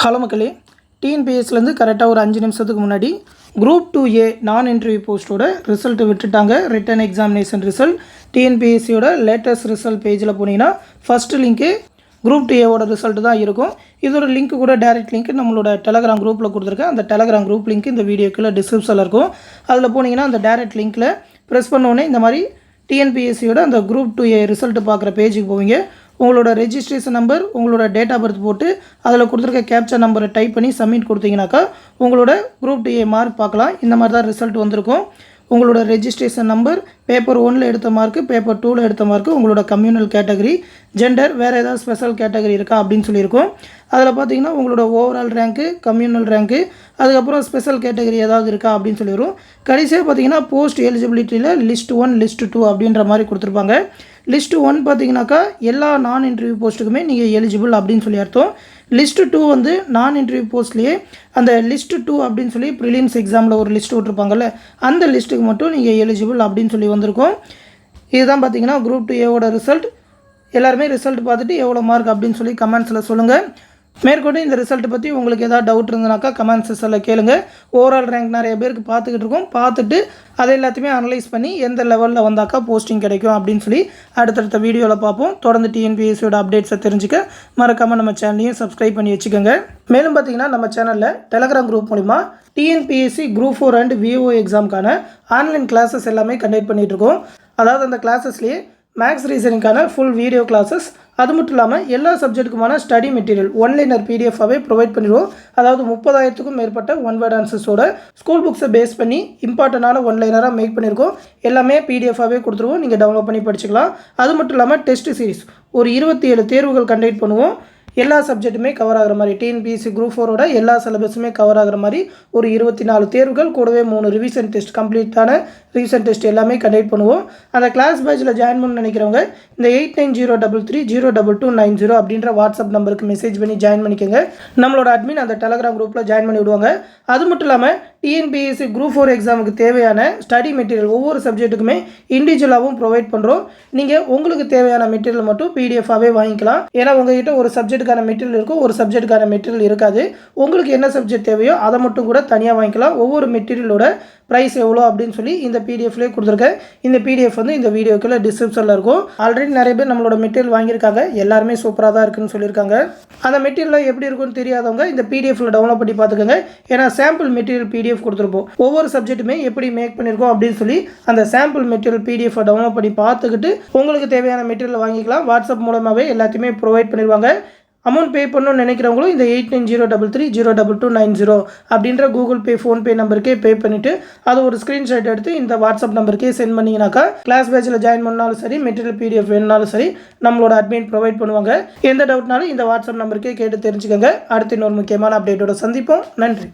Hello மக்களே, டிஎன்பிஎஸ்லேருந்து கரெக்டாக ஒரு 5 நிமிஷத்துக்கு முன்னாடி குரூப் 2A நான் இன்டர்வியூ போஸ்ட்டோட ரிசல்ட்டு விட்டுட்டாங்க. ரிட்டன் எக்ஸாமினேஷன் ரிசல்ட் டிஎன்பிஎஸ்சியோட லேட்டஸ்ட் ரிசல்ட் பேஜில் போனீங்கன்னா ஃபஸ்ட்டு லிங்க்கு குரூப் 2Aவோட ரிசல்ட்டு தான் இருக்கும். இதோட லிங்க் கூட டேரெக்ட் லிங்க் நம்மளோட டெலகிராம் குரூப்பில் கொடுத்துருக்கேன். அந்த டெலகிராம் குரூப் லிங்க் இந்த வீடியோக்குள்ள டிஸ்கிரிப்ஷனில் இருக்கும். அதில் போனீங்கன்னா அந்த டேரெக்ட் லிங்க்கில் ப்ரெஸ் பண்ணோடனே இந்த மாதிரி டிஎன்பிஎஸ்சியோட அந்த குரூப் 2A ரிசல்ட்டு பார்க்குற பேஜுக்கு போவீங்க. உங்களோட ரெஜிஸ்ட்ரேஷன் நம்பர், உங்களோட டேட் ஆஃப் பர்த் போட்டு அதில் கொடுத்துருக்க கேப்சர் நம்பரை டைப் பண்ணி சப்மிட் கொடுத்தீங்கன்னாக்கா உங்களோட குரூப் 2A மார்க் பார்க்கலாம். இந்த மாதிரி தான் ரிசல்ட் வந்திருக்கும். உங்களோட ரெஜிஸ்ட்ரேஷன் நம்பர், பேப்பர் 1ல் எடுத்த மார்க்கு, பேப்பர் 2ல் எடுத்த மார்க்கு, உங்களோட கம்யூனல் கேட்டகரி, ஜெண்டர், வேறு ஏதாவது ஸ்பெஷல் கேட்டகரி இருக்கா அப்படின்னு சொல்லியிருக்கோம். அதில் பார்த்தீங்கன்னா உங்களோட ஓவரால் ரேங்க்கு, கம்யூனல் ரேங்க்கு, அதுக்கப்புறம் ஸ்பெஷல் கேட்டகரி ஏதாவது இருக்கா அப்படின்னு சொல்லிடுவோம். கடைசியாக பார்த்தீங்கன்னா போஸ்ட் எலிஜிபிலிட்டியில் லிஸ்ட் 1 லிஸ்ட் 2 அப்படின்ற மாதிரி கொடுத்துருப்பாங்க. லிஸ்ட் 1 பார்த்தீங்கன்னாக்கா எல்லா நான் இன்டர்வியூ போஸ்ட்டுக்குமே நீங்கள் எலிஜிபிள் அப்படின்னு சொல்லி அர்த்தம். லிஸ்ட் 2 வந்து நான் இன்டர்வியூ போஸ்ட்லேயே அந்த லிஸ்ட் 2 அப்படின்னு சொல்லி ப்ரிலிம்ஸ் எக்ஸாமில் ஒரு லிஸ்ட் விட்டுருப்பாங்கல்ல, அந்த லிஸ்ட்டுக்கு மட்டும் நீங்கள் எலிஜிபிள் அப்படின்னு சொல்லி வந்திருக்கோம். இதுதான் பார்த்தீங்கன்னா குரூப் 2Aவோட ரிசல்ட். எல்லாருமே ரிசல்ட் பார்த்துட்டு எவ்வளோ மார்க் அப்படின்னு சொல்லி கமெண்ட்ஸில் சொல்லுங்கள். மேற்கொண்டு இந்த ரிசல்ட்டை பற்றி உங்களுக்கு ஏதாவது டவுட் இருந்ததுனாக்கா கமெண்ட் செக்ஷனில் கேளுங்க. ஓவரால் ரேங்க் நிறைய பேருக்கு பார்த்துக்கிட்டு இருக்கோம். பார்த்துட்டு அதை எல்லாத்தையுமே அனலைஸ் பண்ணி எந்த லெவலில் வந்தாக்கா போஸ்டிங் கிடைக்கும் அப்படின்னு சொல்லி அடுத்தடுத்த வீடியோவில் பார்ப்போம். தொடர்ந்து டிஎன்பிஎஸ்சியோட அப்டேட்ஸை தெரிஞ்சுக்க மறக்காமல் நம்ம சேனலையும் சப்ஸ்கிரைப் பண்ணி வச்சுக்கோங்க. மேலும் பார்த்தீங்கன்னா நம்ம சேனலில் டெலகிராம் குரூப் மூலிமா டிஎன்பிஎஸ்சி குரூப் 4 அண்ட் விஓ எக்ஸாமுக்கான ஆன்லைன் கிளாஸஸ் எல்லாமே கண்டக்ட் பண்ணிகிட்ருக்கோம். அதாவது அந்த கிளாஸஸ்லேயே மேக்ஸ் ரீசனிங்கான ஃபுல் வீடியோ கிளாஸஸ், அது மட்டும் இல்லாமல் எல்லா சப்ஜெக்ட்டுக்குமான ஸ்டடி மெட்டீரியல் ஒன்லைனர் பிடிஎஃபாகவே ப்ரொவைட் பண்ணிடுவோம். அதாவது 30,000க்கும் மேற்பட்ட ஒன் வேர்ட் ஆன்சர்ஸோட ஸ்கூல் புக்ஸை பேஸ் பண்ணி இம்பார்ட்டண்டான ஒன்லைனராக மேக் பண்ணியிருக்கோம். எல்லாமே பிடிஎஃபாகவே கொடுத்துருவோம், நீங்கள் டவுன்லோட் பண்ணி படிச்சுக்கலாம். அது மட்டும் இல்லாமல் டெஸ்ட் சீரிஸ் ஒரு 27 தேர்வுகள் கண்டக்ட் பண்ணுவோம். எல்லா சப்ஜெக்ட்டுமே கவர் ஆகிற மாதிரி, டிஎன்பிஎஸ்சி குரூப் 4ஓட எல்லா சிலபஸுமே கவர் ஆகிற மாதிரி ஒரு 24 தேர்வுகள் கூடவே 3 ரிவிஷன் டெஸ்ட், கம்ப்ளீட்டான ரிவிஷன் டெஸ்ட் எல்லாமே கண்டக்ட் பண்ணுவோம். அந்த கிளாஸ் பேட்சில் ஜாயின் பண்ண நினைக்கிறவங்க இந்த 8903302290 அப்படின்ற வாட்ஸ்அப் நம்பருக்கு மெசேஜ் பண்ணி ஜாயின் பண்ணிக்கோங்க. நம்மளோட அட்மின் அந்த டெலகிராம் குரூப்பில் ஜாயின் பண்ணி விடுவாங்க. அது மட்டும் இல்லாமல் டிஎன்பிஎஸ்சி குரூப் 4 எக்ஸாமுக்கு தேவையான ஸ்டடி மெட்டீரியல் ஒவ்வொரு சப்ஜெக்ட்டுக்குமே இண்டிவிஜுவலாகவும் ப்ரொவைட் பண்ணுறோம். நீங்கள் உங்களுக்கு தேவையான மெட்டீரியல் மட்டும் பிடிஎஃபாகவே வாங்கிக்கலாம். ஏன்னா உங்கள்கிட்ட ஒரு சப்ஜெக்ட்டுக்கான மெட்டீரியல் இருக்கும், ஒரு சப்ஜெக்ட்டுக்கான மெட்டீரியல் இருக்காது. உங்களுக்கு என்ன சப்ஜெக்ட் தேவையோ அதை மட்டும் கூட தனியாக வாங்கிக்கலாம். ஒவ்வொரு மெட்டீரியலோட ப்ரைஸ் எவ்வளோ அப்படின்னு சொல்லி இந்த பிடிஎஃப்லேயே கொடுத்துருக்கேன். இந்த பிடிஎஃப் வந்து இந்த வீடியோக்குள்ள டிஸ்கிரிப்ஷனில் இருக்கும். ஆல்ரெடி நிறைய பேர் நம்மளோட மெட்டீரியல் வாங்கியிருக்காங்க, எல்லாருமே சூப்பராக தான் இருக்குன்னு சொல்லியிருக்காங்க. அந்த மெட்டீரியல் எப்படி இருக்குன்னு தெரியாதவங்க இந்த பிடிஎஃப்ல டவுன்லோட் பண்ணி பார்த்துக்கோங்க. ஏன்னா சாம்பிள் மெட்டீரியல் பிடிஎஃப் கொடுத்துருப்போம். ஒவ்வொரு சப்ஜெக்ட்டுமே எப்படி மேக் பண்ணியிருக்கோம் அப்படின்னு சொல்லி அந்த சாம்பிள் மெட்டீரியல் பிடிஎஃப் டவுன்லோட் பண்ணி பார்த்துக்கிட்டு உங்களுக்கு தேவையான மெட்டீரியல் வாங்கிக்கலாம். வாட்ஸ்அப் மூலமாகவே எல்லாத்தையுமே ப்ரொவைட் பண்ணிடுவாங்க. அமௌண்ட் பே பண்ணணும்னு நினைக்கிறவங்களும் இந்த 8903302290 அப்படின்ற கூகுள் பே, ஃபோன்பே நம்பருக்கே பே பண்ணிவிட்டு அது ஒரு ஸ்க்ரீன்ஷாட் எடுத்து இந்த வாட்ஸ்அப் நம்பருக்கே சென்ட் பண்ணிங்கனாக்கா கிளாஸ் பேட்சில் ஜாயின் பண்ணாலும் சரி, மெட்டீரியல் பிடிஎஃப் வேணுனாலும் சரி, நம்மளோட அட்மின் ப்ரொவைட் பண்ணுவாங்க. எந்த டவுட்னாலும் இந்த வாட்ஸ்அப் நம்பருக்கே கேட்டு தெரிஞ்சுக்கோங்க. அடுத்து இன்னொரு முக்கியமான அப்டேட்டோட சந்திப்போம். நன்றி.